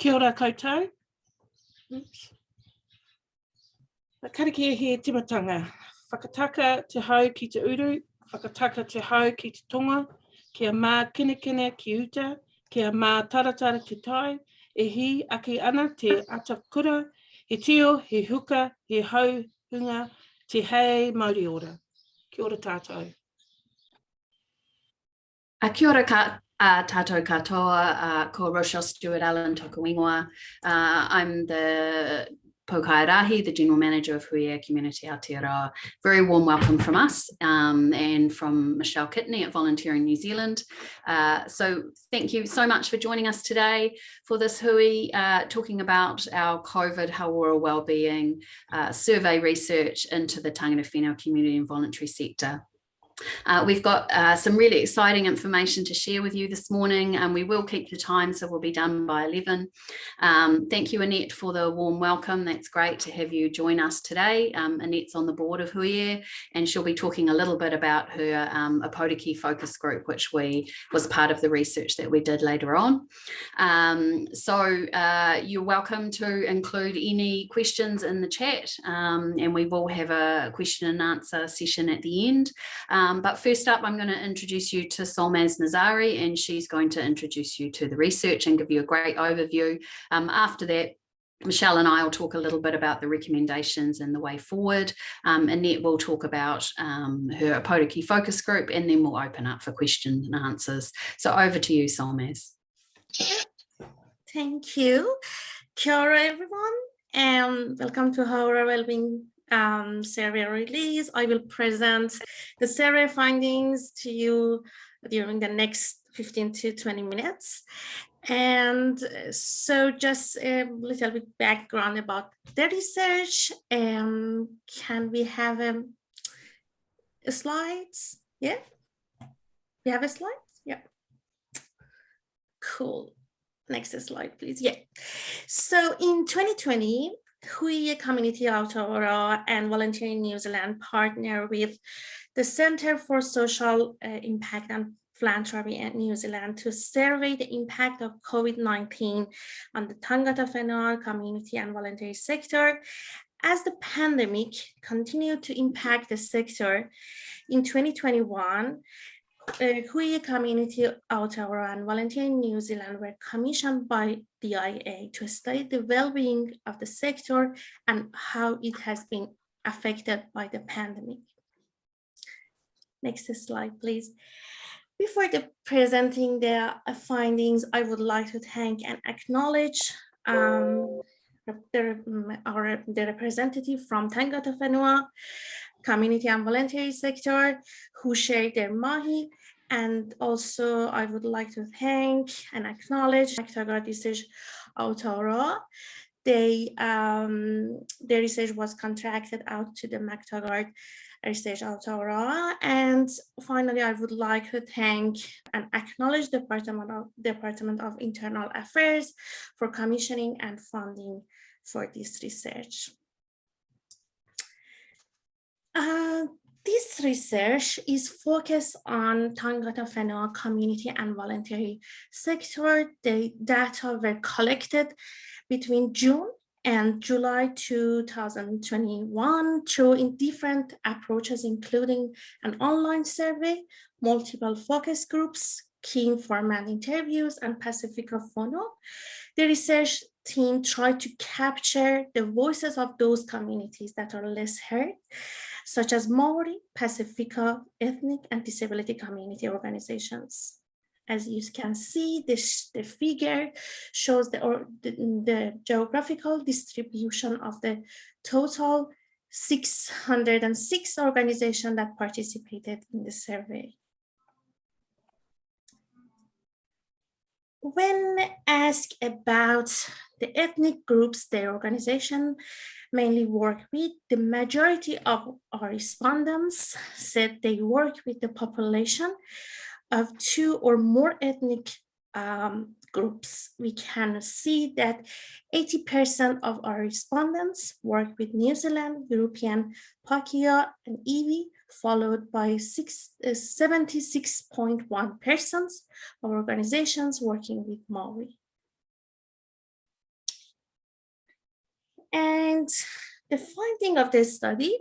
Kia ora koutou. Karakia he timatanga. Whakataka te hau ki te uru, whakataka te hau ki te tonga, kia mā kinekine ki uta, kia mā taratara ki tai, e hi ake ana te atakura, he tio, he huka, he hau hunga, te hei Māori ora. Kia ora tātou. Kia ora tātou katoa, ko Rochelle Stewart-Allen toku whenua. I'm the Pokairahi, the General Manager of Hauora Community Aotearoa. Very warm welcome from us and from Michelle Kitney at Voluntary New Zealand. So thank you so much for joining us today for this hui, talking about our COVID Hauora Wellbeing Survey Research into the tangata whenua community and voluntary sector. We've got some really exciting information to share with you this morning, and we will keep the time, so we'll be done by 11. Thank you, Annette, for the warm welcome. That's great to have you join us today. Annette's on the board of Hauora, and she'll be talking a little bit about her Aotearoa focus group, which was part of the research that we did later on. So you're welcome to include any questions in the chat, and we will have a question and answer session at the end. But first up, I'm going to introduce you to Solmaz Nazari, and she's going to introduce you to the research and give you a great overview. After that, Michelle and I will talk a little bit about the recommendations and the way forward. Annette will talk about her Aotearoa focus group, and then we'll open up for questions and answers. So over to you, Solmaz. Thank you. Kia ora, everyone, and welcome to Hauora Wellbeing Survey Release. I will present the survey findings to you during the next 15 to 20 minutes. And so just a little bit background about the research. Can we have slides? Yeah, we have a slide? Yeah. Cool. Next slide, please. Yeah. So in 2020, Hauora Community Aotearoa and Voluntary New Zealand partner with the Centre for Social Impact and Philanthropy in New Zealand to survey the impact of COVID-19 on the tangata whenua community and voluntary sector. As the pandemic continued to impact the sector, in 2021, Hauora Community Aotearoa and Voluntary New Zealand were commissioned by the IA to study the well-being of the sector and how it has been affected by the pandemic. Next slide, please. Before presenting the findings, I would like to thank and acknowledge the representative from tangata whenua community and voluntary sector who shared their mahi, and also I would like to thank and acknowledge Mactaggart Research Aotearoa. Their research was contracted out to the Mactaggart Research Aotearoa. And finally, I would like to thank and acknowledge the Department of Internal Affairs for commissioning and funding for this research. This research is focused on tangata whenua community and voluntary sector. The data were collected between June and July 2021 through different approaches, including an online survey, multiple focus groups, key informant interviews, and Pacifica Phono. The research team tried to capture the voices of those communities that are less heard, such as Maori, Pacifica, ethnic, and disability community organizations. As you can see, the figure shows the geographical distribution of the total 606 organizations that participated in the survey. When asked about the ethnic groups their organization mainly work with, the majority of our respondents said they work with the population of 2 or more ethnic groups. We can see that 80% of our respondents work with New Zealand, European, Pakeha, and Iwi, followed by 76.1% of organizations working with Maori. And the finding of this study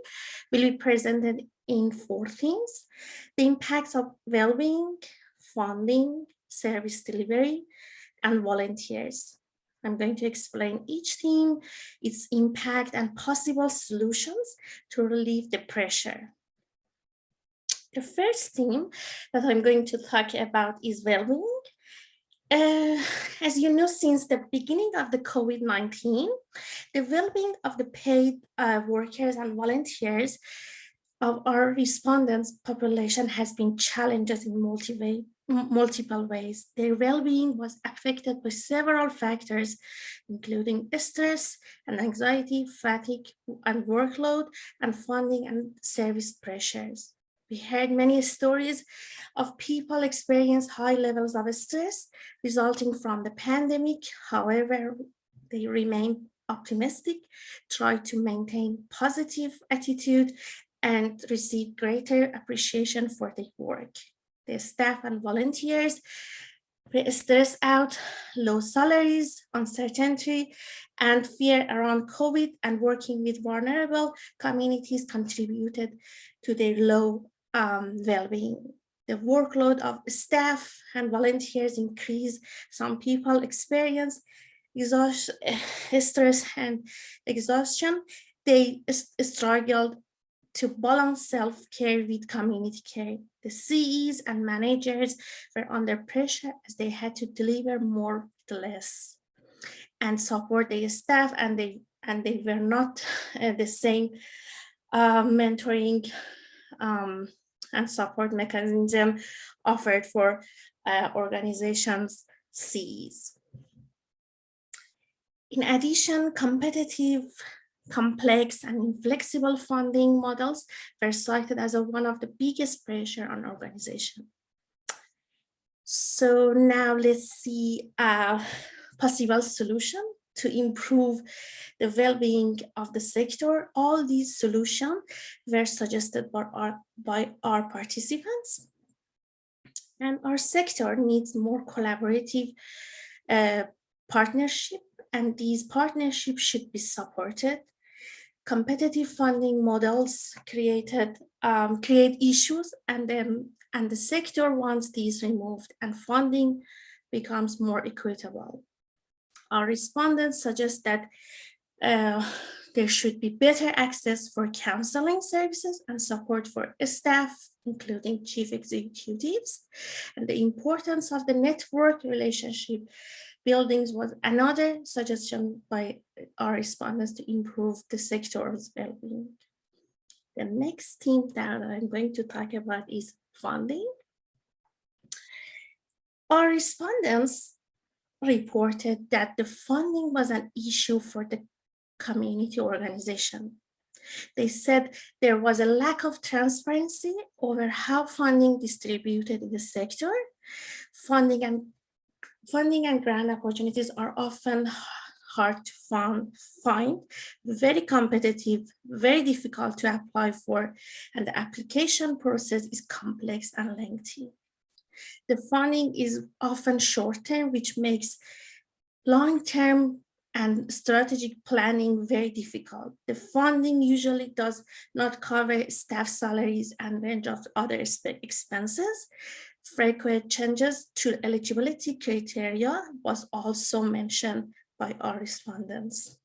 will be presented in 4 themes: the impacts of well-being, funding, service delivery, and volunteers. I'm going to explain each theme, its impact, and possible solutions to relieve the pressure. The first theme that I'm going to talk about is well-being. As you know, since the beginning of the COVID-19, the well-being of the paid workers and volunteers of our respondents population has been challenged in multiple ways. Their well-being was affected by several factors, including stress and anxiety, fatigue and workload, and funding and service pressures. We heard many stories of people experience high levels of stress resulting from the pandemic. However, they remain optimistic, try to maintain positive attitude, and receive greater appreciation for their work. The staff and volunteers were stressed out, low salaries, uncertainty, and fear around COVID, and working with vulnerable communities contributed to their low well-being. The workload of staff and volunteers increased. Some people experience stress and exhaustion. They struggled to balance self-care with community care. The CEs and managers were under pressure as they had to deliver more with less and support their staff, and they were not the same mentoring and support mechanism offered for organizations' CEs. In addition, competitive, complex, and inflexible funding models were cited as one of the biggest pressure on organizations. So now let's see a possible solution to improve the well-being of the sector. All these solutions were suggested by our participants. And our sector needs more collaborative partnership, and these partnerships should be supported. Competitive funding models create issues, and the sector wants these removed and funding becomes more equitable. Our respondents suggest that there should be better access for counseling services and support for staff, including chief executives. And the importance of the network relationship buildings was another suggestion by our respondents to improve the sector's well-being. The next theme that I'm going to talk about is funding. Our respondents reported that the funding was an issue for the community organization. They said there was a lack of transparency over how funding distributed in the sector. Funding and grant opportunities are often hard to find, very competitive, very difficult to apply for, and the application process is complex and lengthy. The funding is often short-term, which makes long-term and strategic planning very difficult. The funding usually does not cover staff salaries and range of other expenses. Frequent changes to eligibility criteria was also mentioned by our respondents.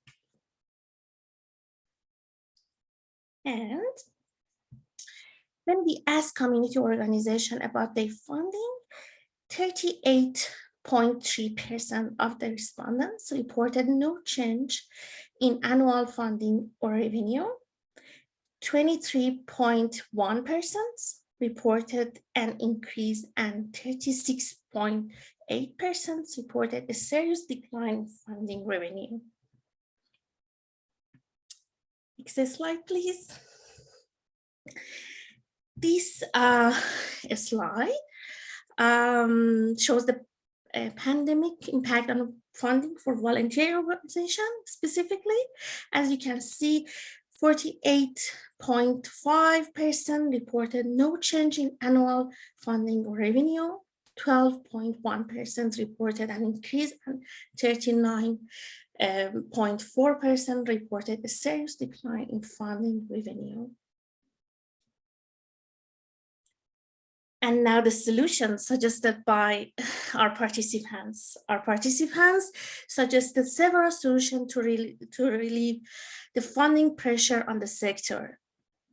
And when we asked community organization about their funding, 38.3% of the respondents reported no change in annual funding or revenue. 23.1% reported an increase, and 36.8% reported a serious decline in funding revenue. Next slide, please. This slide shows the pandemic impact on funding for voluntary organization specifically. As you can see, 48.5% reported no change in annual funding or revenue. 12.1% reported an increase, and 39% 0.4% reported a serious decline in funding revenue. And now the solution suggested by our participants. Our participants suggested several solutions to relieve the funding pressure on the sector.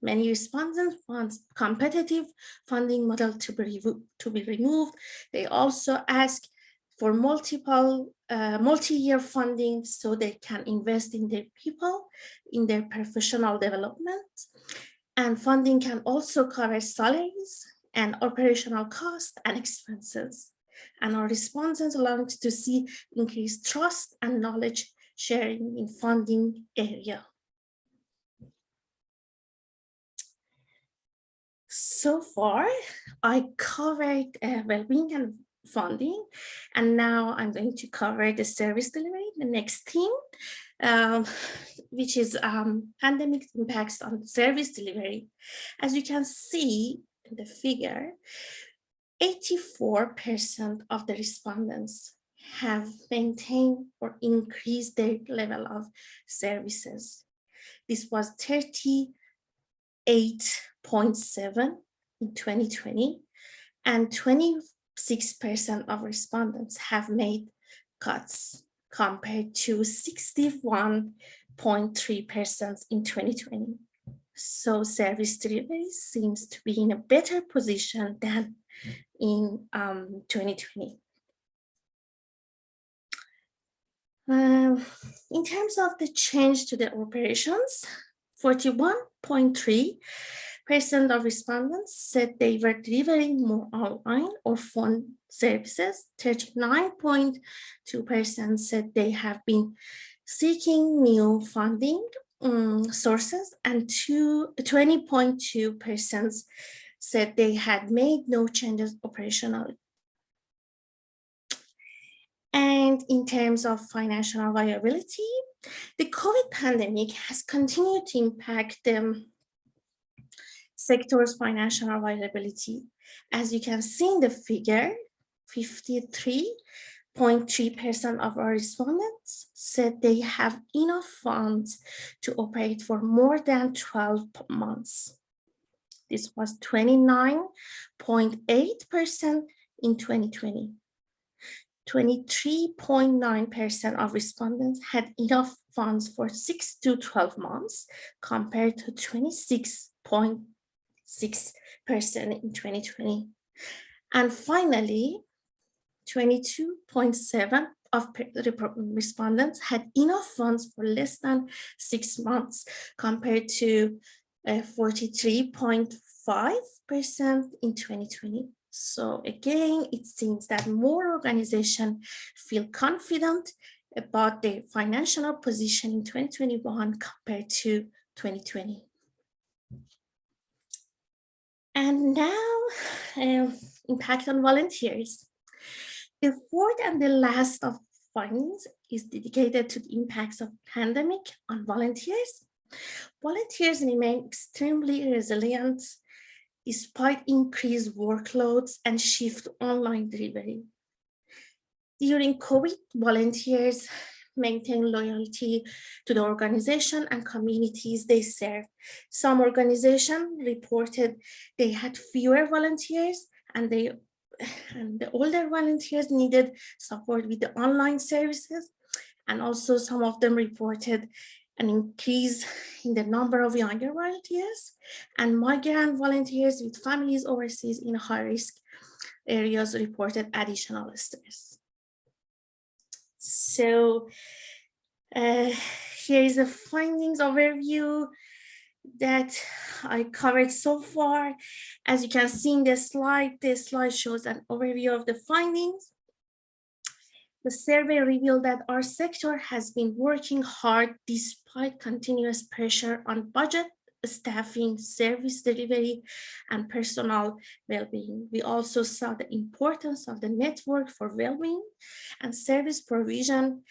Many respondents want competitive funding model to be removed. They also ask for multi-year funding so they can invest in their people, in their professional development. And funding can also cover salaries and operational costs and expenses. And our respondents allowed to see increased trust and knowledge sharing in funding area. So far, I covered well-being and funding, and now I'm going to cover the service delivery, the next theme, which is pandemic impacts on service delivery. As you can see in the figure, 84% of the respondents have maintained or increased their level of services. This was 38.7 in 2020, and 26% of respondents have made cuts compared to 61.3% in 2020. So service delivery seems to be in a better position than in 2020. In terms of the change to the operations, 41.3% of respondents said they were delivering more online or phone services. 39.2% said they have been seeking new funding sources, and 20.2% said they had made no changes operationally. And in terms of financial viability, the COVID pandemic has continued to impact the sector's financial viability. As you can see in the figure, 53.3% of our respondents said they have enough funds to operate for more than 12 months. This was 29.8% in 2020. 23.9% of respondents had enough funds for 6 to 12 months, compared to 26.6% in 2020. And finally, 22.7% of respondents had enough funds for less than 6 months, compared to 43.5% in 2020. So again, it seems that more organizations feel confident about their financial position in 2021 compared to 2020. And now, impact on volunteers. The fourth and the last of findings is dedicated to the impacts of pandemic on volunteers. Volunteers remain extremely resilient despite increased workloads and shift online delivery. During COVID, volunteers maintain loyalty to the organization and communities they serve. Some organizations reported they had fewer volunteers, and the older volunteers needed support with the online services. And also some of them reported an increase in the number of younger volunteers, and migrant volunteers with families overseas in high-risk areas reported additional stress. So here is the findings overview that I covered so far. As you can see in the slide shows an overview of the findings. The survey revealed that our sector has been working hard despite continuous pressure on budget, staffing, service delivery, and personal well-being. We also saw the importance of the network for well-being and service provision.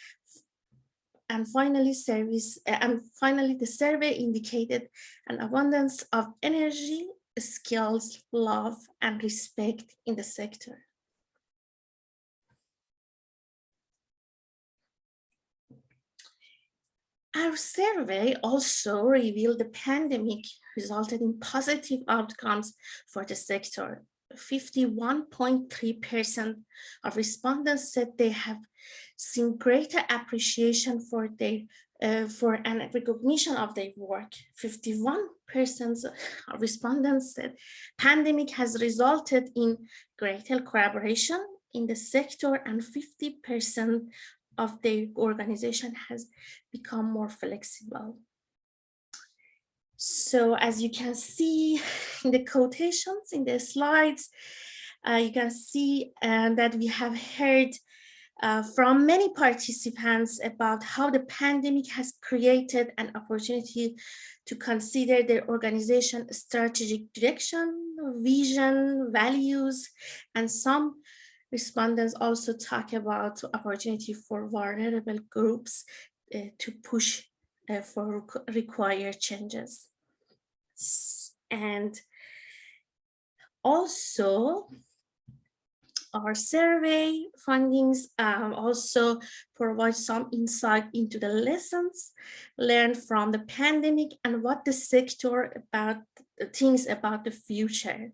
And finally, the survey indicated an abundance of energy, skills, love, and respect in the sector. Our survey also revealed the pandemic resulted in positive outcomes for the sector. 51.3% of respondents said they have seen greater appreciation for and recognition of their work. 51% of respondents said pandemic has resulted in greater collaboration in the sector, and 50% of the organization has become more flexible. So as you can see in the quotations in the slides, you can see that we have heard from many participants about how the pandemic has created an opportunity to consider their organization strategic direction, vision, values, and some respondents also talk about opportunity for vulnerable groups to push for required changes. And also, our survey findings also provide some insight into the lessons learned from the pandemic and what the sector thinks about the future.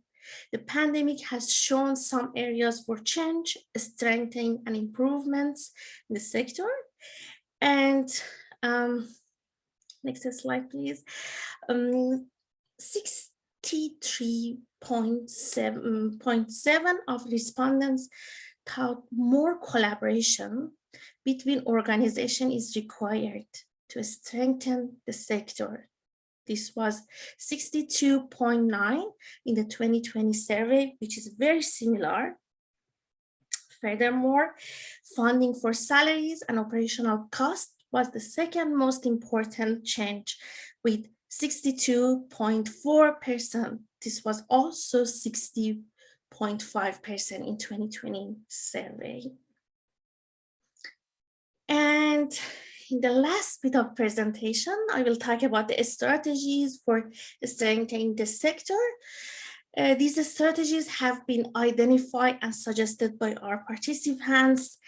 The pandemic has shown some areas for change, strengthening, and improvements in the sector. And next slide, please. 63.7% of respondents thought more collaboration between organizations is required to strengthen the sector. This was 62.9 in the 2020 survey, which is very similar. Furthermore, funding for salaries and operational costs was the second most important change with 62.4%. This was also 60.5% in 2020 survey. And in the last bit of presentation, I will talk about the strategies for strengthening the sector. These strategies have been identified and suggested by our participants.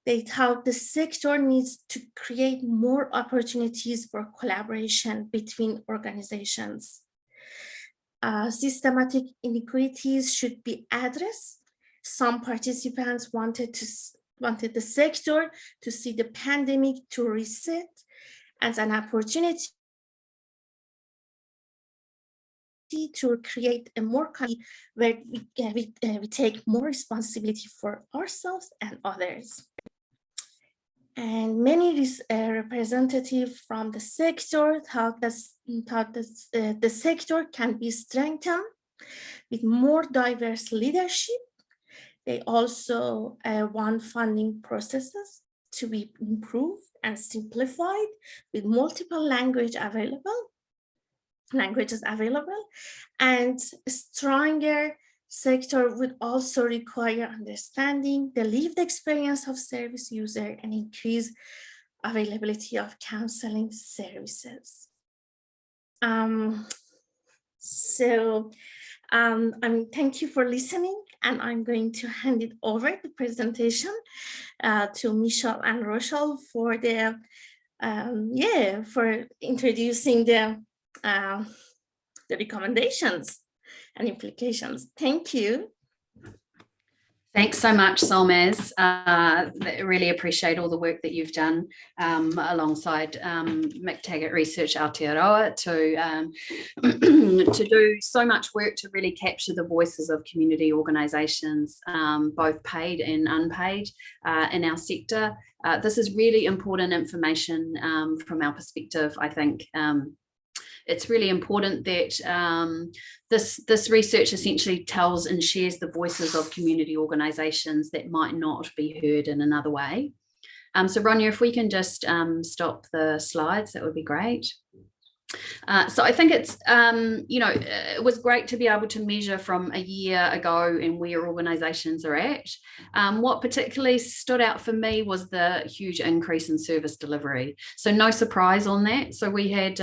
They thought the sector needs to create more opportunities for collaboration between organizations. Systematic inequities should be addressed. Some participants wanted the sector to see the pandemic to reset as an opportunity to create a more country where we take more responsibility for ourselves and others. And many representatives from the sector thought the sector can be strengthened with more diverse leadership. They also want funding processes to be improved and simplified with multiple languages available, and a stronger sector would also require understanding the lived experience of service user and increase availability of counseling services. Thank you for listening, and I'm going to hand it over the presentation to Michelle and Rochelle for for introducing the recommendations and implications. Thank you. Thanks so much, Solmaz. Really appreciate all the work that you've done alongside McTaggart Research Aotearoa to do so much work to really capture the voices of community organisations, both paid and unpaid, in our sector. This is really important information from our perspective, I think. It's really important that this research essentially tells and shares the voices of community organisations that might not be heard in another way. So Ronya, if we can just stop the slides, that would be great. So I think it's, it was great to be able to measure from a year ago and where organisations are at. What particularly stood out for me was the huge increase in service delivery. So no surprise on that. So we had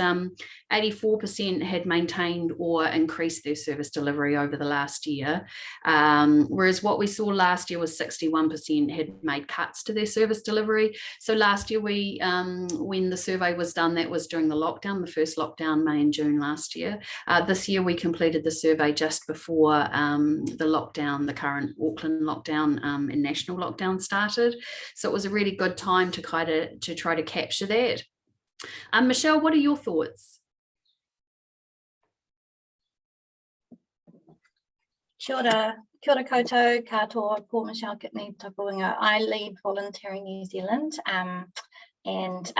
84% had maintained or increased their service delivery over the last year, whereas what we saw last year was 61% had made cuts to their service delivery. So last year when the survey was done, that was during the lockdown, the first lockdown, May and June last year. This year we completed the survey just before the lockdown, the current Auckland lockdown and national lockdown started. So it was a really good time to try to capture that. Michelle, what are your thoughts? Kia ora koutou, katoa, ko Michelle Kitney Tapuinga. I lead Voluntary New Zealand and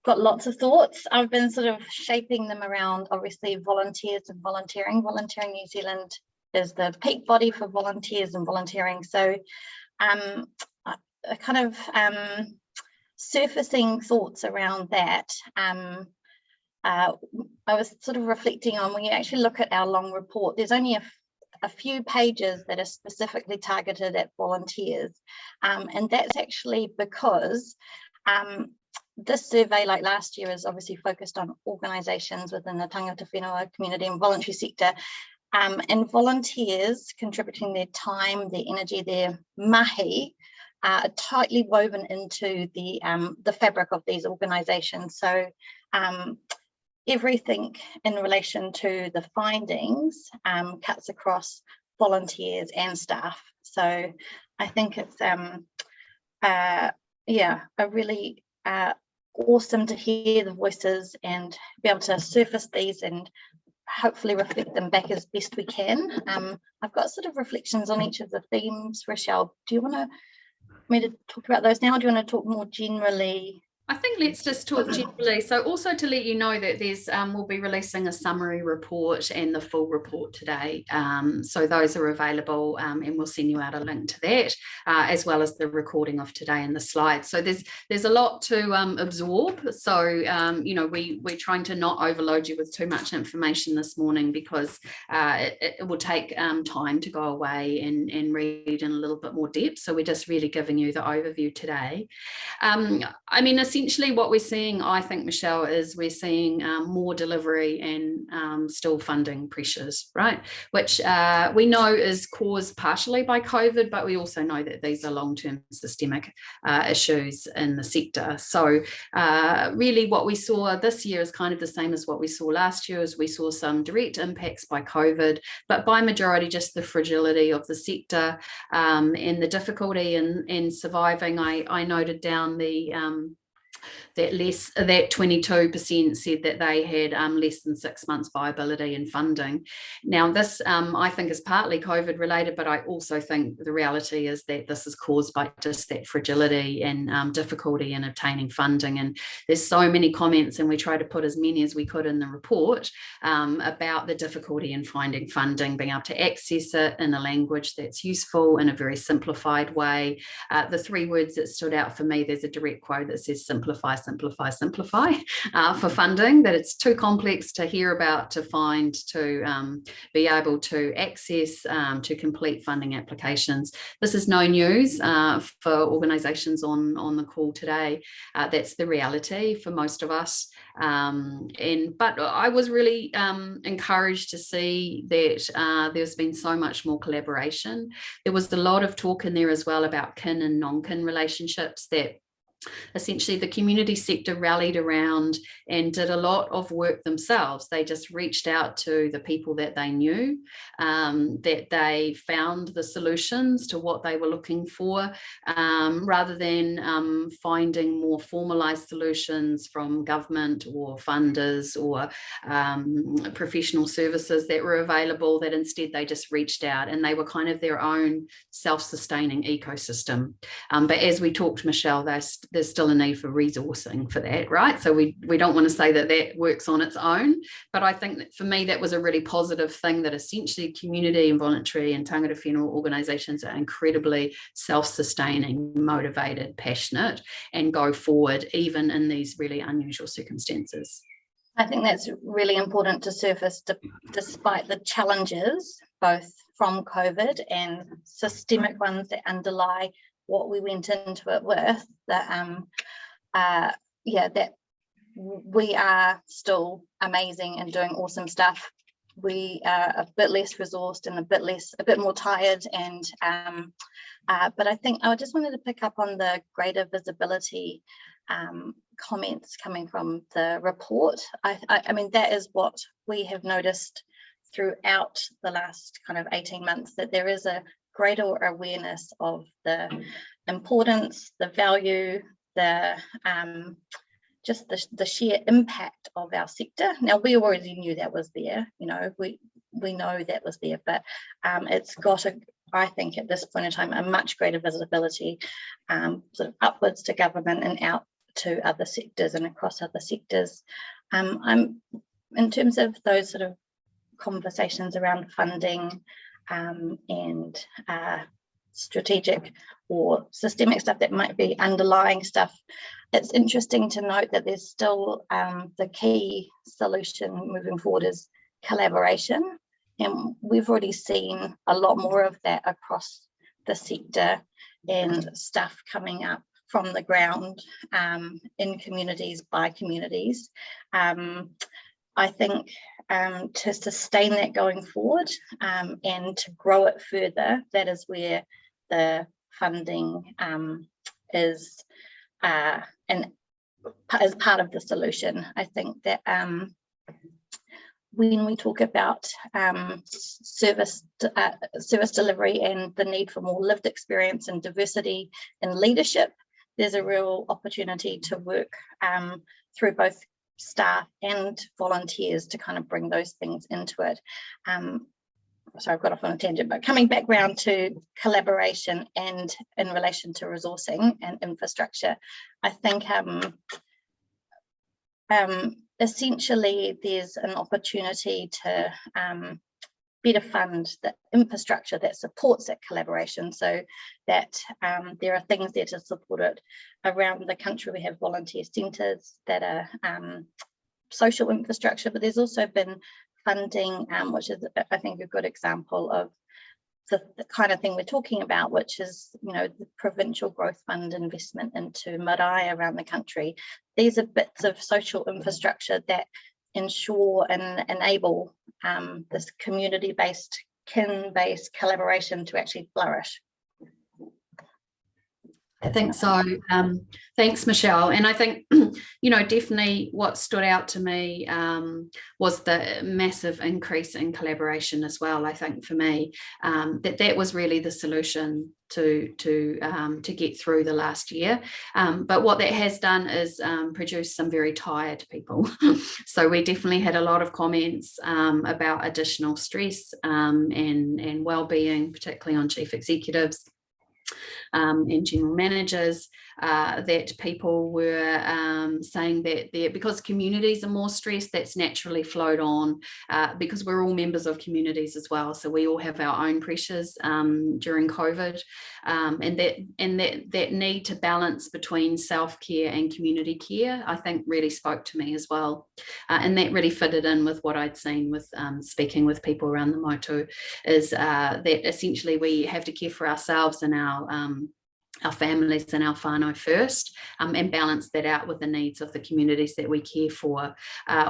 got lots of thoughts. I've been sort of shaping them around obviously volunteers and volunteering. Volunteering New Zealand is the peak body for volunteers and volunteering. So a kind of surfacing thoughts around that. I was sort of reflecting on when you actually look at our long report, there's only a few pages that are specifically targeted at volunteers. And that's actually because this survey, like last year, is obviously focused on organisations within the tangata whenua community and voluntary sector, and volunteers contributing their time, their energy, their mahi, are tightly woven into the fabric of these organisations. So everything in relation to the findings cuts across volunteers and staff. So I think it's a really awesome to hear the voices and be able to surface these and hopefully reflect them back as best we can. I've got sort of reflections on each of the themes. Rochelle, do you want me to talk about those now, or do you want to talk more generally? I think let's just talk generally. So also to let you know that there's we'll be releasing a summary report and the full report today. So those are available and we'll send you out a link to that, as well as the recording of today and the slides. So there's a lot to absorb. So, we're trying to not overload you with too much information this morning because it will take time to go away and read in a little bit more depth. So we're just really giving you the overview today. Essentially what we're seeing, I think, Michelle, is we're seeing more delivery and still funding pressures, right? Which we know is caused partially by COVID, but we also know that these are long-term systemic issues in the sector. So really what we saw this year is kind of the same as what we saw last year, as we saw some direct impacts by COVID, but by majority just the fragility of the sector and the difficulty in surviving. I noted down that 22% said that they had less than 6 months viability and funding. Now this I think is partly COVID related, but I also think the reality is that this is caused by just that fragility and difficulty in obtaining funding. And there's so many comments, and we try to put as many as we could in the report about the difficulty in finding funding, being able to access it in a language that's useful in a very simplified way. The 3 words that stood out for me, there's a direct quote that says simplify for funding, that it's too complex to hear about, to find, to be able to access, to complete funding applications. This is no news for organisations on the call today. That's the reality for most of us. But I was really encouraged to see that there's been so much more collaboration. There was a lot of talk in there as well about kin and non-kin relationships that essentially the community sector rallied around and did a lot of work themselves. They just reached out to the people that they knew, that they found the solutions to what they were looking for, rather than finding more formalized solutions from government or funders or professional services that were available, that instead they just reached out and they were kind of their own self-sustaining ecosystem. But as we talked, Michelle, there's still a need for resourcing for that, right? So we don't want to say that that works on its own, but I think that for me that was a really positive thing, that essentially community and voluntary and tangata whenua organisations are incredibly self-sustaining, motivated, passionate, and go forward even in these really unusual circumstances. I think that's really important to surface, despite the challenges, both from COVID and systemic ones that underlie what we went into it with, that that we are still amazing and doing awesome stuff. We are a bit less resourced and a bit more tired, and but I think I just wanted to pick up on the greater visibility comments coming from the report. I mean, that is what we have noticed throughout the last kind of 18 months, that there is a greater awareness of the importance, the value, the just the sheer impact of our sector. Now, we already knew that was there, you know, we know that was there, but it's got I think at this point in time, a much greater visibility, sort of upwards to government and out to other sectors and across other sectors. I'm in terms of those sort of conversations around funding and strategic or systemic stuff that might be underlying stuff, it's interesting to note that there's still the key solution moving forward is collaboration, and we've already seen a lot more of that across the sector and stuff coming up from the ground in communities by communities. I think to sustain that going forward and to grow it further, that is where the funding is and as part of the solution. I think that when we talk about service delivery and the need for more lived experience and diversity in leadership, there's a real opportunity to work through both staff and volunteers to kind of bring those things into it. So I've got off on a tangent, but coming back round to collaboration and in relation to resourcing and infrastructure, I think essentially there's an opportunity to better fund the infrastructure that supports that collaboration, so that there are things there to support it. Around the country, we have volunteer centres that are social infrastructure, but there's also been funding, which is, I think, a good example of the kind of thing we're talking about, which is, you know, the provincial growth fund investment into marae around the country. These are bits of social infrastructure that ensure and enable this community-based, kin-based collaboration to actually flourish. I think so. Thanks, Michelle. And I think, you know, definitely what stood out to me was the massive increase in collaboration as well. I think for me, that was really the solution to get through the last year. But what that has done is produce some very tired people. So we definitely had a lot of comments about additional stress and well-being, particularly on chief executives and general managers, that people were saying that because communities are more stressed, that's naturally flowed on because we're all members of communities as well. So we all have our own pressures during COVID, and that need to balance between self-care and community care, I think really spoke to me as well. And that really fitted in with what I'd seen with speaking with people around the motu, is that essentially we have to care for ourselves and our families and our whānau first, and balance that out with the needs of the communities that we care for.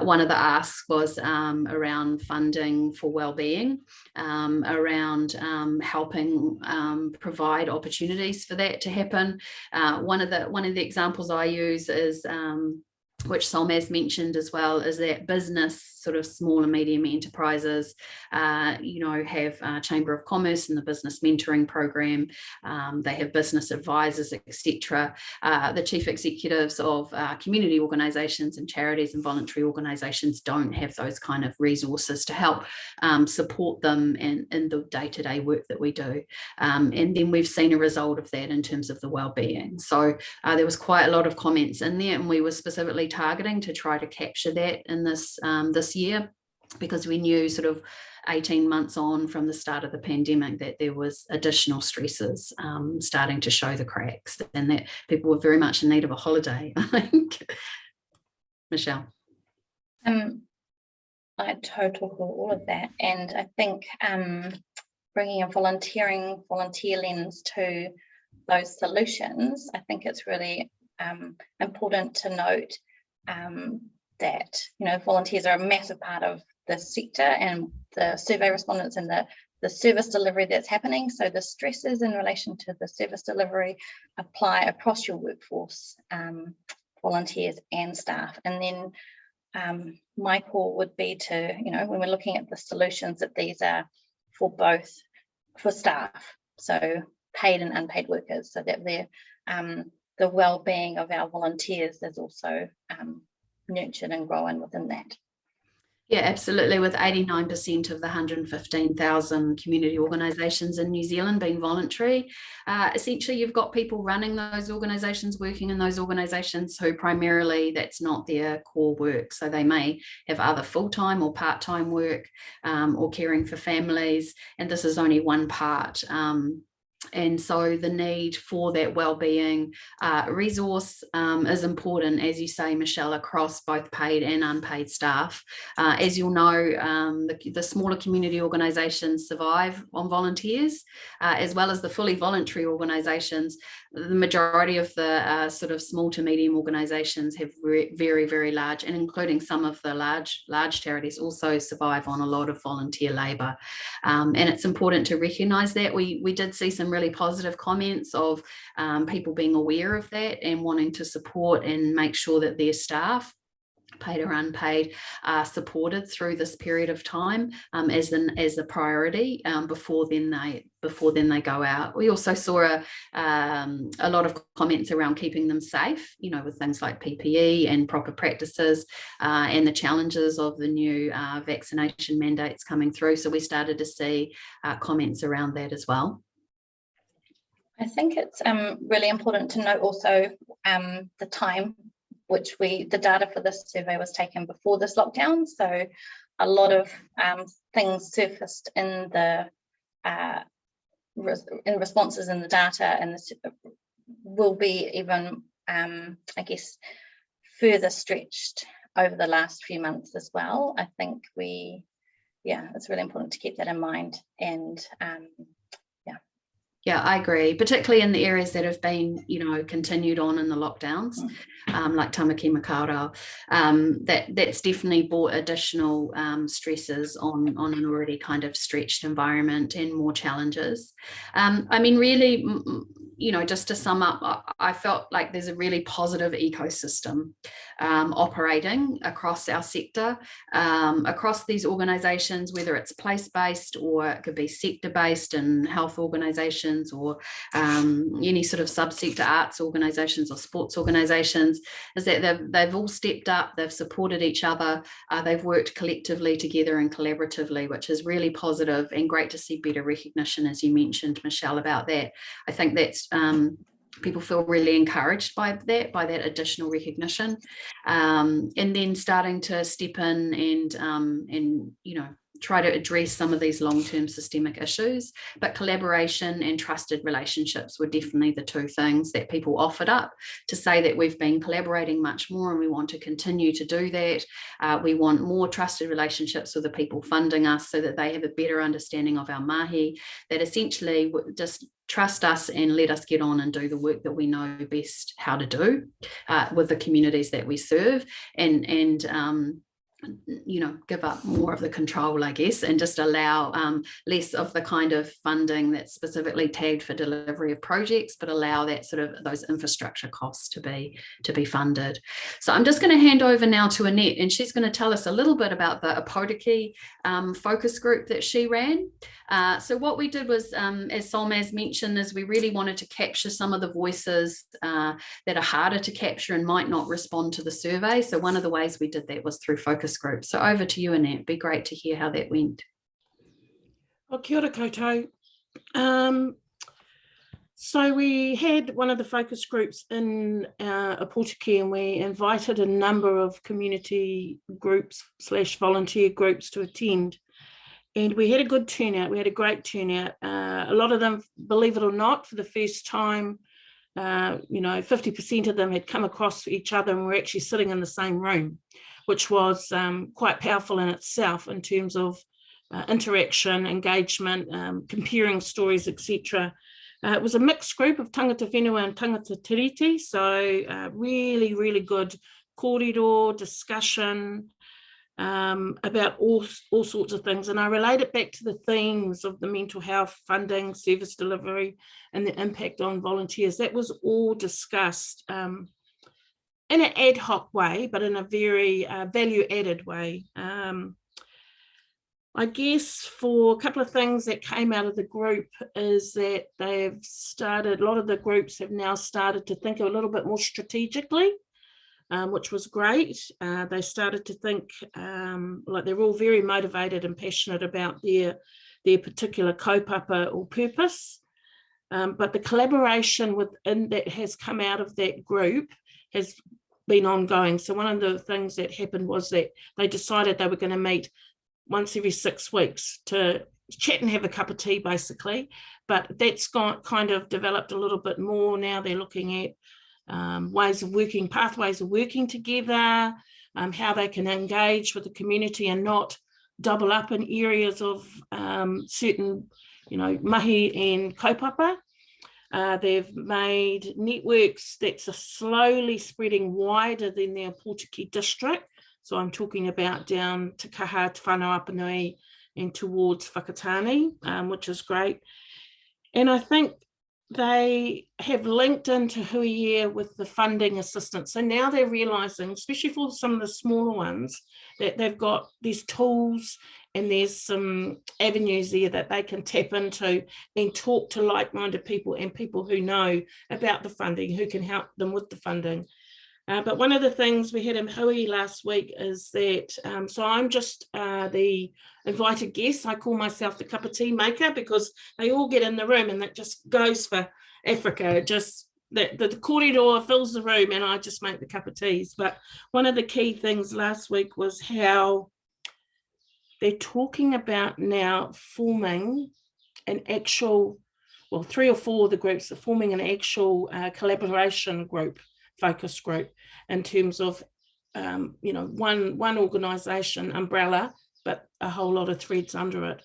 One of the asks was around funding for wellbeing, around helping provide opportunities for that to happen. One of the examples I use is which Solmaz mentioned as well, is that business, sort of small and medium enterprises, you know, have Chamber of Commerce and the business mentoring program. They have business advisors, etc. The chief executives of community organisations and charities and voluntary organisations don't have those kind of resources to help support them in the day-to-day work that we do. And then we've seen a result of that in terms of the wellbeing. So there was quite a lot of comments in there, and we were specifically targeting to try to capture that in this year, because we knew sort of 18 months on from the start of the pandemic that there was additional stresses starting to show the cracks, and that people were very much in need of a holiday, I think. Michelle. I totally all of that, and I think bringing a volunteer lens to those solutions, I think it's really important to note that volunteers are a massive part of the sector and the survey respondents and the service delivery that's happening. So the stresses in relation to the service delivery apply across your workforce, volunteers and staff. And then my call would be to, when we're looking at the solutions, that these are for staff, so paid and unpaid workers, so that the well-being of our volunteers is also nurtured and grown within that. Yeah, absolutely. With 89% of the 115,000 community organisations in New Zealand being voluntary, essentially you've got people running those organisations, working in those organisations who primarily that's not their core work. So they may have other full-time or part-time work or caring for families, and this is only one part. And so the need for that wellbeing resource is important, as you say, Michelle, across both paid and unpaid staff. As you'll know, the smaller community organisations survive on volunteers, as well as the fully voluntary organisations. The majority of the sort of small to medium organisations have very, very large, and including some of the large charities also survive on a lot of volunteer labour. And it's important to recognise that. We did see some really positive comments of people being aware of that and wanting to support and make sure that their staff, paid or unpaid, are supported through this period of time as the priority before then they go out. We also saw a lot of comments around keeping them safe, with things like PPE and proper practices and the challenges of the new vaccination mandates coming through. So we started to see comments around that as well. I think it's really important to note also the time which the data for this survey was taken before this lockdown. So a lot of things surfaced in the in responses in the data, and this will be even, I guess, further stretched over the last few months as well. I think it's really important to keep that in mind. And yeah, I agree, particularly in the areas that have been, continued on in the lockdowns, like Tamaki Makaurau. That's definitely brought additional stresses on an already kind of stretched environment and more challenges. I mean, really, just to sum up, I felt like there's a really positive ecosystem operating across our sector, across these organisations, whether it's place-based or it could be sector-based and health organisations, or any sort of subsector arts organisations or sports organisations, is that they've all stepped up, they've supported each other, they've worked collectively together and collaboratively, which is really positive, and great to see better recognition, as you mentioned, Michelle, about that. I think that's people feel really encouraged by that additional recognition, and then starting to step in and try to address some of these long-term systemic issues. But collaboration and trusted relationships were definitely the two things that people offered up to say that we've been collaborating much more and we want to continue to do that. We want more trusted relationships with the people funding us so that they have a better understanding of our mahi, that essentially just trust us and let us get on and do the work that we know best how to do with the communities that we serve, and give up more of the control, I guess, and just allow less of the kind of funding that's specifically tagged for delivery of projects, but allow that sort of those infrastructure costs to be funded. So I'm just going to hand over now to Annette, and she's going to tell us a little bit about the Aotearoa focus group that she ran. So what we did was, as Solmaz mentioned, is we really wanted to capture some of the voices that are harder to capture and might not respond to the survey. So one of the ways we did that was through focus groups. So over to you, Annette. It'd be great to hear how that went. Well, kia ora koutou. So we had one of the focus groups in Aotearoa, and we invited a number of community groups / volunteer groups to attend. And we had a good turnout. We had a great turnout. A lot of them, believe it or not, for the first time, 50% of them had come across each other and were actually sitting in the same room, which was quite powerful in itself in terms of interaction, engagement, comparing stories, etc. It was a mixed group of tangata whenua and tangata tiriti, so really, really good kōrero discussion about all sorts of things. And I relate it back to the themes of the mental health, funding, service delivery, and the impact on volunteers. That was all discussed in an ad hoc way, but in a very value-added way. I guess for a couple of things that came out of the group is that they've started, a lot of the groups have now started to think a little bit more strategically, which was great. They started to think like they're all very motivated and passionate about their particular kaupapa or purpose. But the collaboration within that has come out of that group has been ongoing. So one of the things that happened was that they decided they were going to meet once every 6 weeks to chat and have a cup of tea, basically. But that's kind of developed a little bit more. Now they're looking at ways of working, pathways of working together, how they can engage with the community and not double up in areas of certain, mahi and kaupapa. They've made networks that are slowly spreading wider than their Pōtiki district. So I'm talking about down to Kaha, Te Whanau Apanui, and towards Whakatane, which is great. And I think they have linked into Huia with the funding assistance. So now they're realising, especially for some of the smaller ones, that they've got these tools and there's some avenues there that they can tap into and talk to like-minded people and people who know about the funding, who can help them with the funding. But one of the things we had in Hui last week is that, so I'm just the invited guest. I call myself the cup of tea maker because they all get in the room and that just goes for Africa. Just the kōrero fills the room and I just make the cup of teas. But one of the key things last week was how they're talking about now forming an actual, 3 or 4 of the groups are forming an actual collaboration group, focus group, in terms of one organisation umbrella, but a whole lot of threads under it,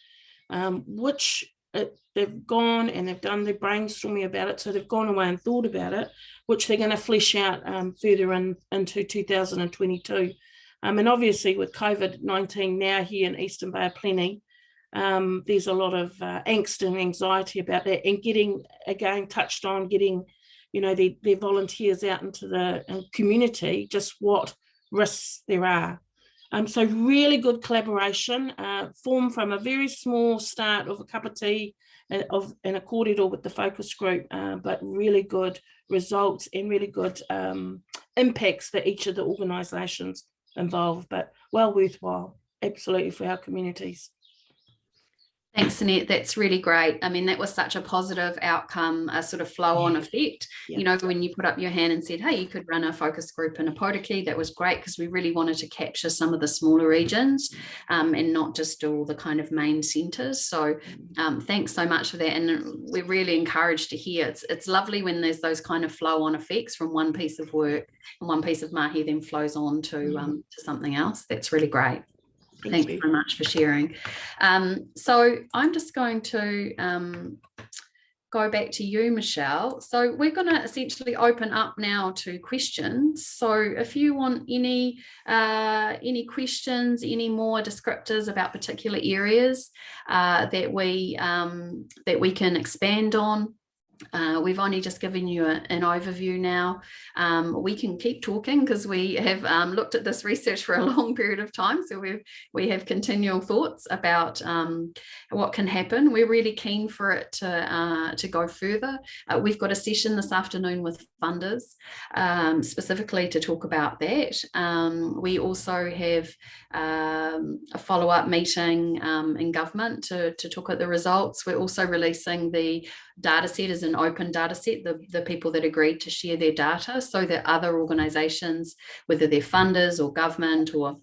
which they've gone and they've done their brainstorming about it. So they've gone away and thought about it, which they're going to flesh out further into 2022. And obviously with COVID-19 now here in Eastern Bay of Plenty, there's a lot of angst and anxiety about that, and getting their volunteers out into the community, just what risks there are. So really good collaboration, formed from a very small start of a cup of tea and a kōrero with the focus group, but really good results and really good impacts for each of the organisations involved, but well worthwhile, absolutely, for our communities. Thanks, Annette. That's really great. I mean, that was such a positive outcome, a sort of flow-on effect. Yeah. When you put up your hand and said, hey, you could run a focus group in a Pōtiki, that was great because we really wanted to capture some of the smaller regions and not just all the kind of main centres. So thanks so much for that. And we're really encouraged to hear. It's lovely when there's those kind of flow-on effects from one piece of work and one piece of mahi then flows on to something else. That's really great. Thanks very much for sharing. So I'm just going to go back to you, Michelle. So we're going to essentially open up now to questions. So if you want any questions, any more descriptors about particular areas that we can expand on. We've only just given you an overview now. We can keep talking because we have looked at this research for a long period of time. So we have continual thoughts about what can happen. We're really keen for it to go further. We've got a session this afternoon with funders specifically to talk about that. We also have a follow-up meeting in government to talk at the results. We're also releasing the data set as an open data set, the people that agreed to share their data, so that other organisations, whether they're funders or government or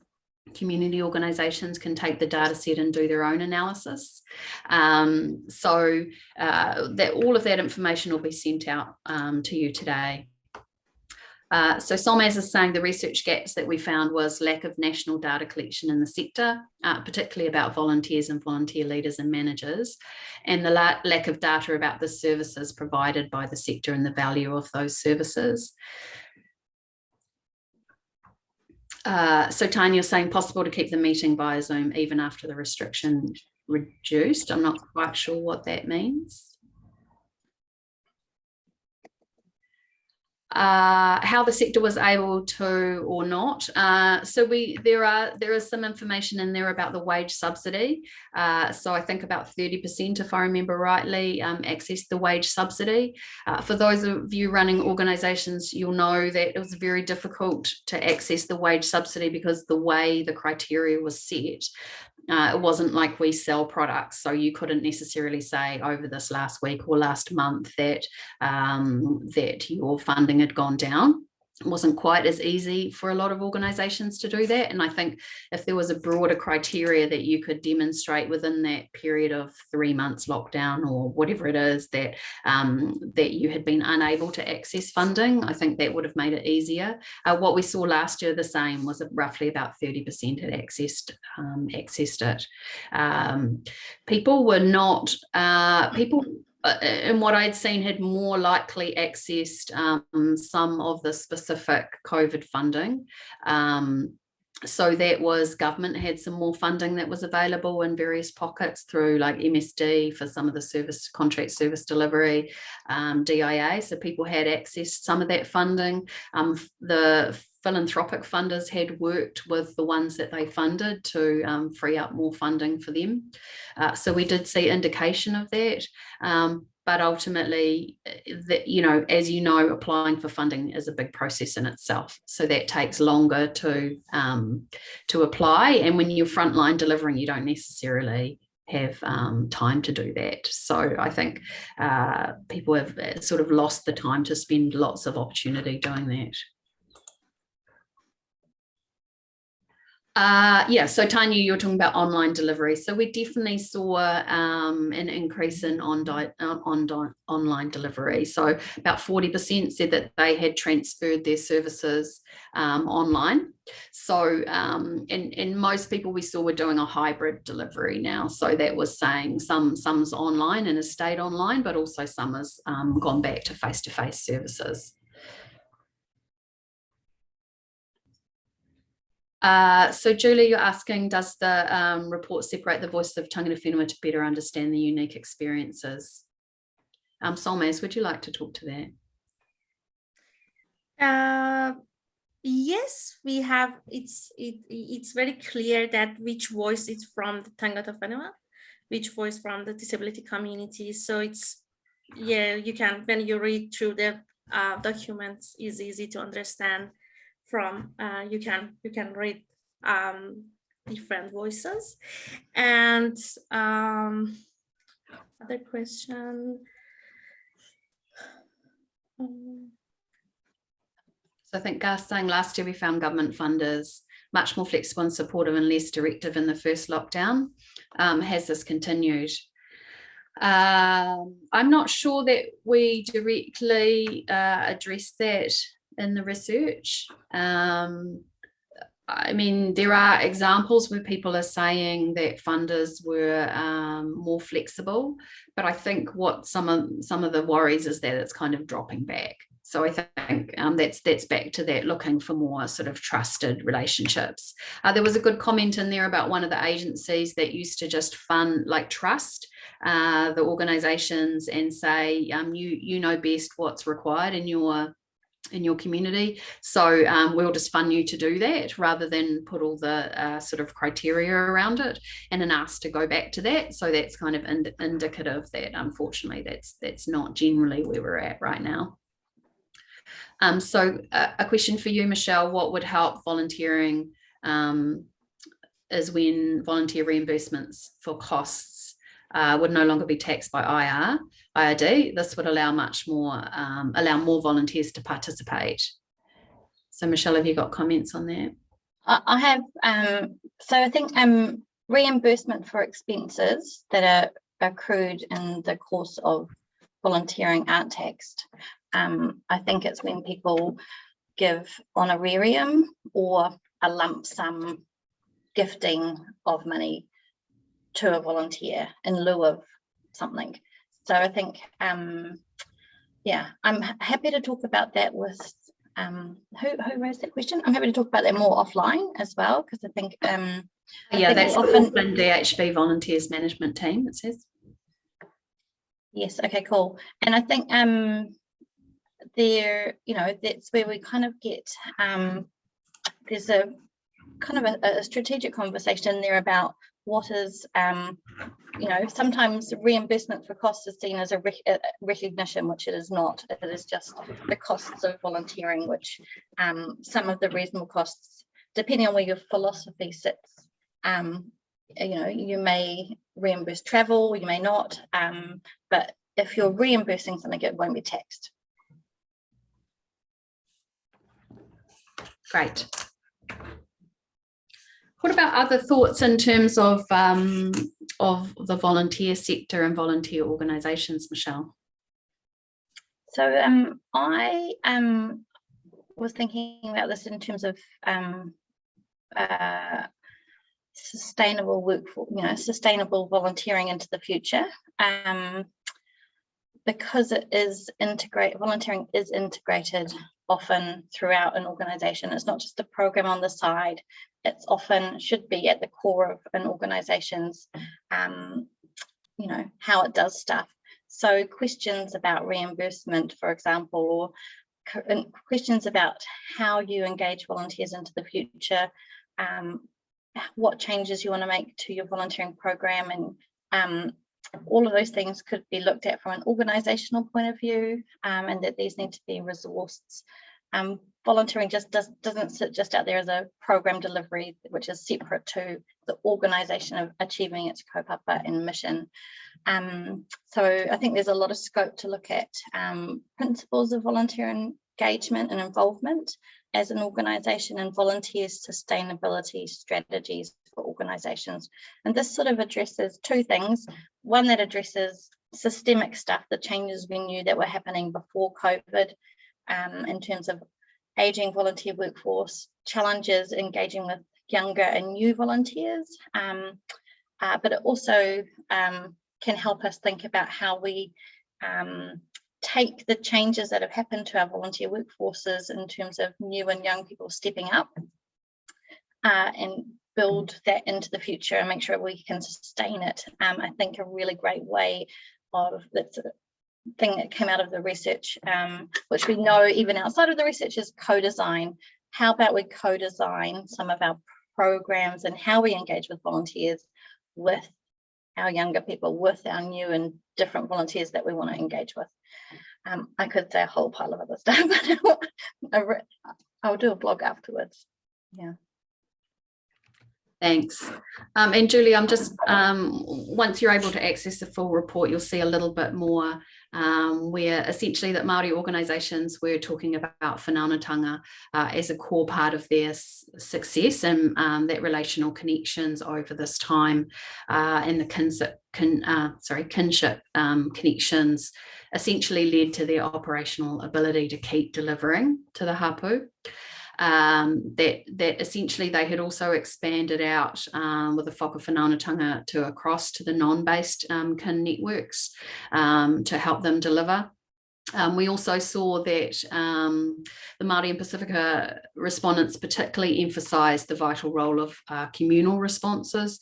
community organisations, can take the data set and do their own analysis. So that all of that information will be sent out to you today. So Solmaz is saying the research gaps that we found was lack of national data collection in the sector, particularly about volunteers and volunteer leaders and managers, and the lack of data about the services provided by the sector and the value of those services. So Tanya, you're saying possible to keep the meeting via Zoom even after the restriction reduced. I'm not quite sure what that means. How the sector was able to or not. So there is some information in there about the wage subsidy. So I think about 30%, if I remember rightly, accessed the wage subsidy. For those of you running organisations, you'll know that it was very difficult to access the wage subsidy because the way the criteria was set. It wasn't like we sell products, so you couldn't necessarily say over this last week or last month that that your funding had gone down. It wasn't quite as easy for a lot of organisations to do that, and I think if there was a broader criteria that you could demonstrate within that period of 3 months lockdown or whatever it is that that you had been unable to access funding, I think that would have made it easier. What we saw last year, the same, was roughly about 30% had accessed it. People were not and what I'd seen had more likely accessed some of the specific COVID funding. So that was government had some more funding that was available in various pockets through like MSD for some of the contract service delivery, DIA. So people had accessed some of that funding. The philanthropic funders had worked with the ones that they funded to free up more funding for them. So we did see indication of that. But ultimately, as you know, applying for funding is a big process in itself. So that takes longer to apply. And when you're frontline delivering, you don't necessarily have time to do that. So I think people have sort of lost the time to spend lots of opportunity doing that. So Tanya, you're talking about online delivery. So we definitely saw an increase in online delivery. So about 40% said that they had transferred their services online. So and most people we saw were doing a hybrid delivery now. So that was saying some's online and has stayed online, but also some has gone back to face-to-face services. So Julie, you're asking, does the report separate the voices of tangata whenua to better understand the unique experiences? Solmaz, would you like to talk to that? Yes, we have. It's very clear that which voice is from the tangata whenua, which voice from the disability community. So it's, you can, when you read through the documents, is easy to understand. From you can read different voices. And other question. So I think Gar's saying last year we found government funders much more flexible and supportive and less directive in the first lockdown. Has this continued? I'm not sure that we directly addressed that in the research. I mean, there are examples where people are saying that funders were more flexible, but I think what some of the worries is that it's kind of dropping back. So I think that's back to that, looking for more sort of trusted relationships. There was a good comment in there about one of the agencies that used to just trust the organisations and say, you know best what's required in your community, so we'll just fund you to do that, rather than put all the sort of criteria around it, and then ask to go back to that. So that's kind of indicative that unfortunately that's not generally where we're at right now. So a question for you, Michelle: what would help volunteering is when volunteer reimbursements for costs would no longer be taxed by IRD. This would allow more volunteers to participate. So Michelle, have you got comments on that? I have. So I think reimbursement for expenses that are accrued in the course of volunteering aren't taxed. I think it's when people give honorarium or a lump sum gifting of money to a volunteer in lieu of something. So I think, yeah, I'm happy to talk about that with, who raised that question? I'm happy to talk about that more offline as well, because I think, yeah, that's often DHB Volunteers Management Team, it says. Yes, okay, cool. And I think there, you know, that's where we kind of get, there's a kind of a strategic conversation there about what is, you know, sometimes reimbursement for costs is seen as a recognition, which it is not. It is just the costs of volunteering, which some of the reasonable costs, depending on where your philosophy sits, you know, you may reimburse travel, you may not, but if you're reimbursing something, it won't be taxed. Great. What about other thoughts in terms of the volunteer sector and volunteer organisations, Michelle? So I was thinking about this in terms of sustainable workforce, you know, sustainable volunteering into the future, because it is volunteering is integrated often throughout an organisation. It's not just a program on the side. It's often should be at the core of an organisation's, you know, how it does stuff. So questions about reimbursement, for example, or questions about how you engage volunteers into the future, what changes you want to make to your volunteering program, and all of those things could be looked at from an organisational point of view, and that these need to be resourced. Volunteering just doesn't sit just out there as a program delivery, which is separate to the organisation of achieving its kaupapa and mission. So I think there's a lot of scope to look at principles of volunteer engagement and involvement as an organisation, and volunteer sustainability strategies for organisations. And this sort of addresses two things. One that addresses systemic stuff, the changes we knew that were happening before COVID, in terms of ageing volunteer workforce, challenges engaging with younger and new volunteers, but it also can help us think about how we take the changes that have happened to our volunteer workforces in terms of new and young people stepping up, and build that into the future and make sure we can sustain it. I think a really great way of that's a thing that came out of the research, which we know even outside of the research, is co-design. How about we co-design some of our programs and how we engage with volunteers with our younger people, with our new and different volunteers that we want to engage with. I could say a whole pile of other stuff, but I'll do a blog afterwards. Yeah. Thanks. And Julie, I'm just, once you're able to access the full report, you'll see a little bit more where essentially that Māori organisations were talking about whanaungatanga as a core part of their success, and that relational connections over this time, and the kinship connections essentially led to their operational ability to keep delivering to the hapu. That essentially they had also expanded out with the whaka whanaungatanga to across to the non-based kin networks to help them deliver. We also saw that the Māori and Pacifica respondents particularly emphasised the vital role of communal responses,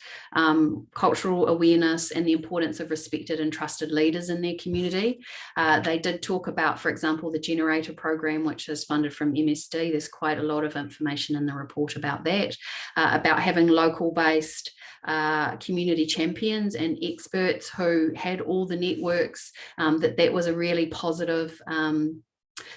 cultural awareness, and the importance of respected and trusted leaders in their community. They did talk about, for example, the Generator program, which is funded from MSD. There's quite a lot of information in the report about that, about having local-based community champions and experts who had all the networks, that was a really positive,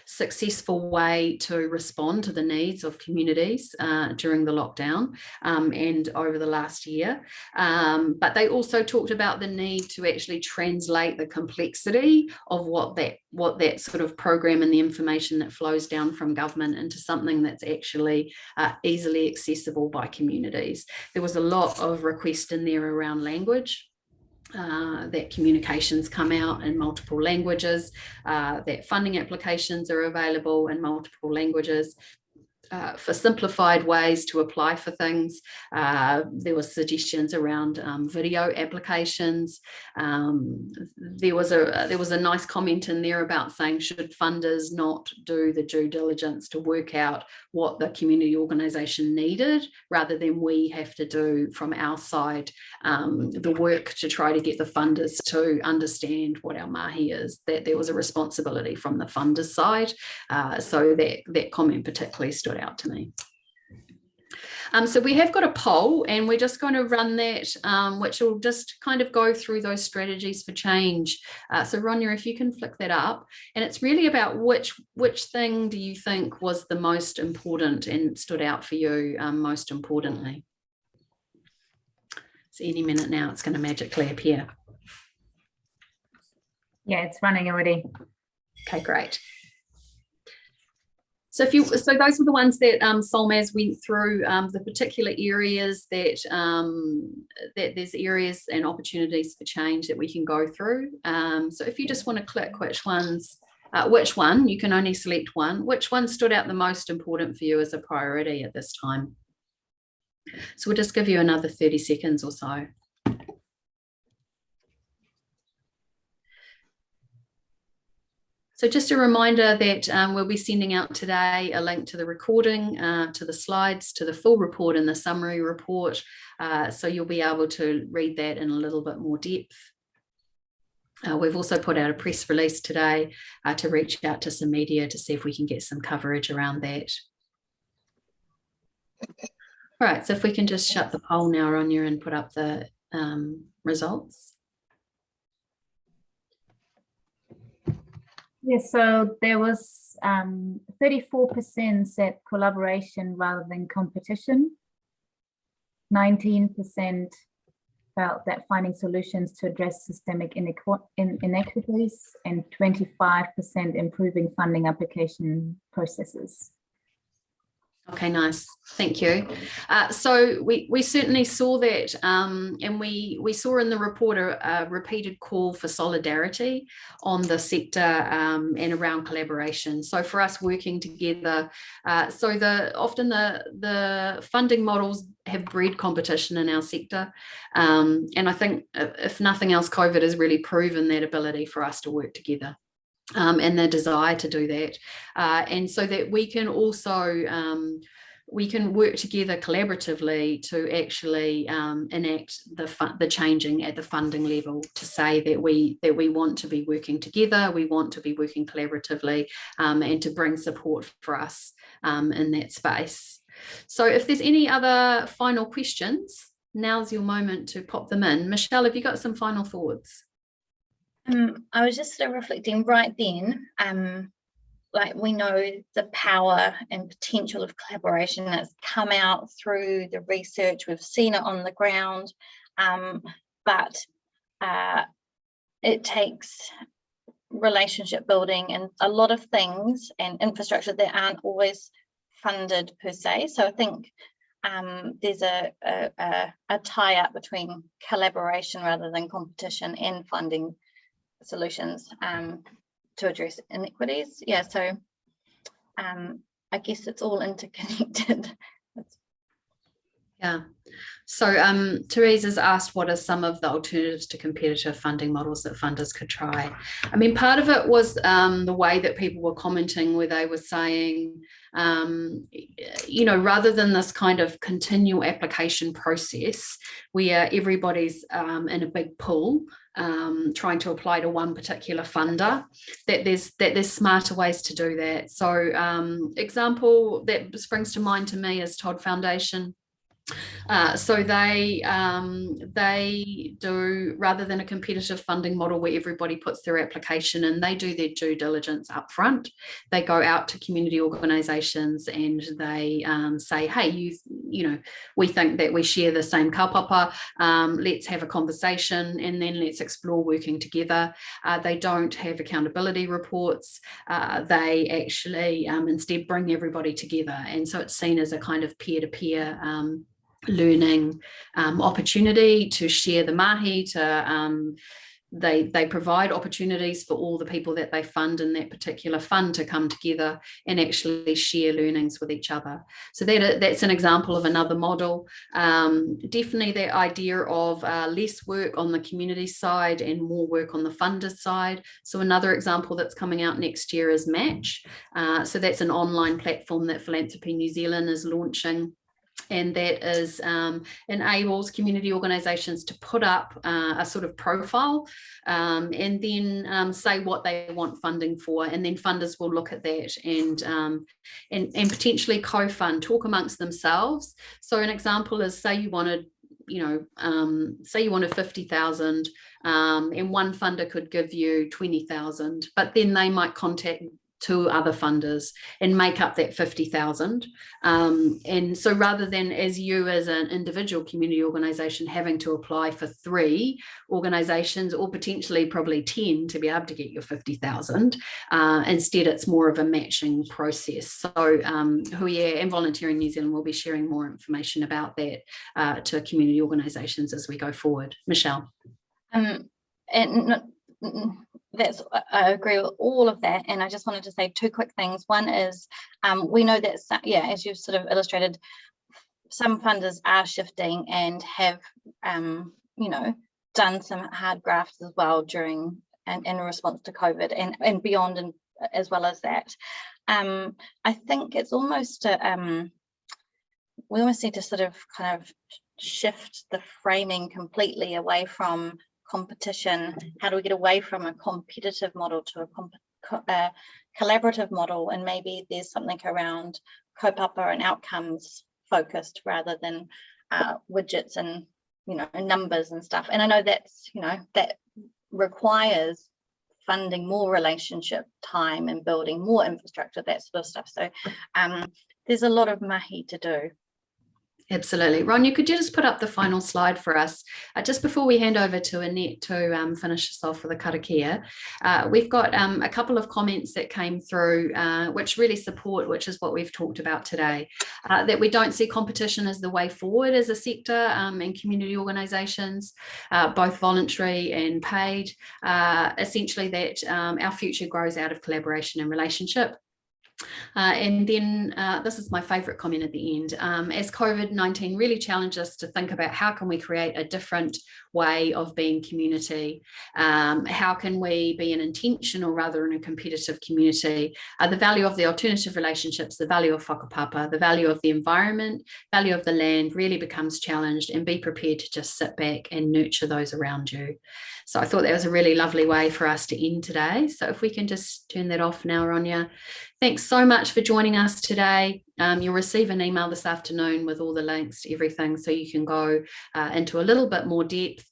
successful way to respond to the needs of communities during the lockdown and over the last year. But they also talked about the need to actually translate the complexity of what that sort of program and the information that flows down from government into something that's actually easily accessible by communities. There was a lot of request in there around language. that communications come out in multiple languages, that funding applications are available in multiple languages. For simplified ways to apply for things, there were suggestions around video applications. There was a nice comment in there about saying, should funders not do the due diligence to work out what the community organisation needed, rather than we have to do from our side the work to try to get the funders to understand what our mahi is, that there was a responsibility from the funders side. So that comment particularly stood out to me. So we have got a poll, and we're just going to run that, which will just kind of go through those strategies for change. So Ronya, if you can flick that up, and it's really about which thing do you think was the most important and stood out for you most importantly. So any minute now, it's going to magically appear. Yeah, it's running already. Okay, great. So those were the ones that Solmaz went through, the particular areas that that there's areas and opportunities for change that we can go through. So if you just want to click which one, you can only select one, which one stood out the most important for you as a priority at this time. So we'll just give you another 30 seconds or so. So just a reminder that we'll be sending out today a link to the recording, to the slides, to the full report and the summary report. So you'll be able to read that in a little bit more depth. We've also put out a press release today to reach out to some media to see if we can get some coverage around that. All right, so if we can just shut the poll now, Ronya, and put up the results. Yes, so there was 34% said collaboration rather than competition. 19% felt that finding solutions to address systemic inequities, and 25% improving funding application processes. Okay, nice. Thank you. So we certainly saw that, and we saw in the report a repeated call for solidarity on the sector and around collaboration. So for us working together, often the funding models have bred competition in our sector, and I think if nothing else, COVID has really proven that ability for us to work together. And the desire to do that, and so that we can also we can work together collaboratively to actually enact the changing at the funding level, to say that we want to be working together, we want to be working collaboratively, and to bring support for us in that space. So if there's any other final questions, now's your moment to pop them in. Michelle, have you got some final thoughts? I was just reflecting right then, like we know the power and potential of collaboration that's come out through the research, we've seen it on the ground, but it takes relationship building and a lot of things and infrastructure that aren't always funded per se. So I think there's a tie-up between collaboration rather than competition and funding solutions to address inequities. Yeah, so I guess it's all interconnected. Yeah. So Therese has asked, what are some of the alternatives to competitive funding models that funders could try? I mean, part of it was the way that people were commenting, where they were saying, you know, rather than this kind of continual application process where everybody's in a big pool trying to apply to one particular funder, that there's smarter ways to do that. So example that springs to mind to me is Todd Foundation. So they do, rather than a competitive funding model where everybody puts their application in, they do their due diligence up front. They go out to community organisations and they say, hey, you know, we think that we share the same kaupapa, let's have a conversation and then let's explore working together. They don't have accountability reports. They actually instead bring everybody together, and so it's seen as a kind of peer-to-peer learning opportunity, to share the mahi, to they provide opportunities for all the people that they fund in that particular fund to come together and actually share learnings with each other. So that's an example of another model. Definitely that idea of less work on the community side and more work on the funder side. So another example that's coming out next year is Match. So that's an online platform that Philanthropy New Zealand is launching, and that is enables community organisations to put up a sort of profile and then say what they want funding for, and then funders will look at that and potentially co-fund, talk amongst themselves. So an example is, say you wanted 50,000 and one funder could give you 20,000, but then they might contact 2 other funders and make up that 50,000. And so rather than as an individual community organisation having to apply for 3 organisations or potentially probably 10 to be able to get your 50,000, instead it's more of a matching process. So Hauora and Volunteering New Zealand will be sharing more information about that to community organisations as we go forward. Michelle. I agree with all of that, and I just wanted to say 2 quick things. One is we know that, as you've sort of illustrated, some funders are shifting and have done some hard grafts as well during and in response to COVID and beyond, and as well as that. I think it's almost we almost need to sort of kind of shift the framing completely away from competition. How do we get away from a competitive model to a collaborative model, and maybe there's something around kaupapa and outcomes focused rather than widgets and numbers and stuff. And I know that's that requires funding more relationship time and building more infrastructure, that sort of stuff. So there's a lot of mahi to do. Absolutely. Ronya, could you just put up the final slide for us? Just before we hand over to Annette to finish us off with a karakia, we've got a couple of comments that came through which really support, which is what we've talked about today, that we don't see competition as the way forward as a sector and community organisations, both voluntary and paid, essentially that our future grows out of collaboration and relationship. And then this is my favourite comment at the end. As COVID-19 really challenged us to think about how can we create a different way of being community, how can we be an intentional rather than a competitive community, the value of the alternative relationships, the value of whakapapa, the value of the environment, value of the land really becomes challenged, and be prepared to just sit back and nurture those around you. So I thought that was a really lovely way for us to end today. So if we can just turn that off now, Ronya. Thanks so much for joining us today. You'll receive an email this afternoon with all the links to everything, so you can go into a little bit more depth.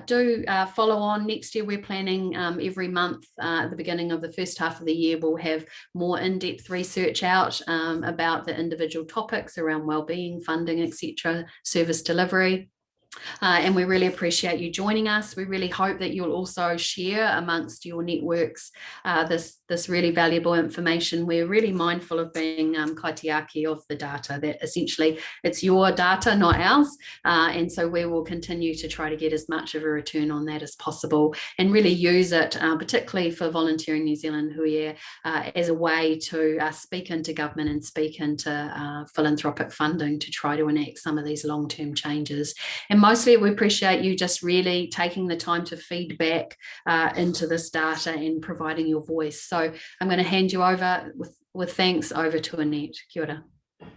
Do follow on. Next year we're planning every month at the beginning of the first half of the year we'll have more in-depth research out about the individual topics around wellbeing, funding, etc., service delivery. And we really appreciate you joining us. We really hope that you'll also share amongst your networks this really valuable information. We're really mindful of being kaitiaki of the data, that essentially it's your data, not ours. And so we will continue to try to get as much of a return on that as possible, and really use it, particularly for Volunteering New Zealand, Hauora, as a way to speak into government and speak into philanthropic funding to try to enact some of these long-term changes. And mostly we appreciate you just really taking the time to feed back into this data and providing your voice. So I'm going to hand you over with thanks over to Annette. Kia ora. Kia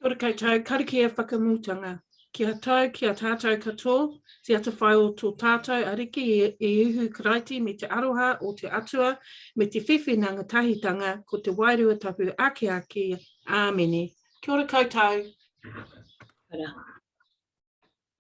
ora koutou, karakia whakamutanga. Kia tau, kia tātou katoa, te ata whai o tō tātou ariki e uhu karaiti me te aroha o te atua, me te whiwhinanga tahitanga ko te wairua tapu ake ake. Āmene. Kia ora koutou. Kia ora.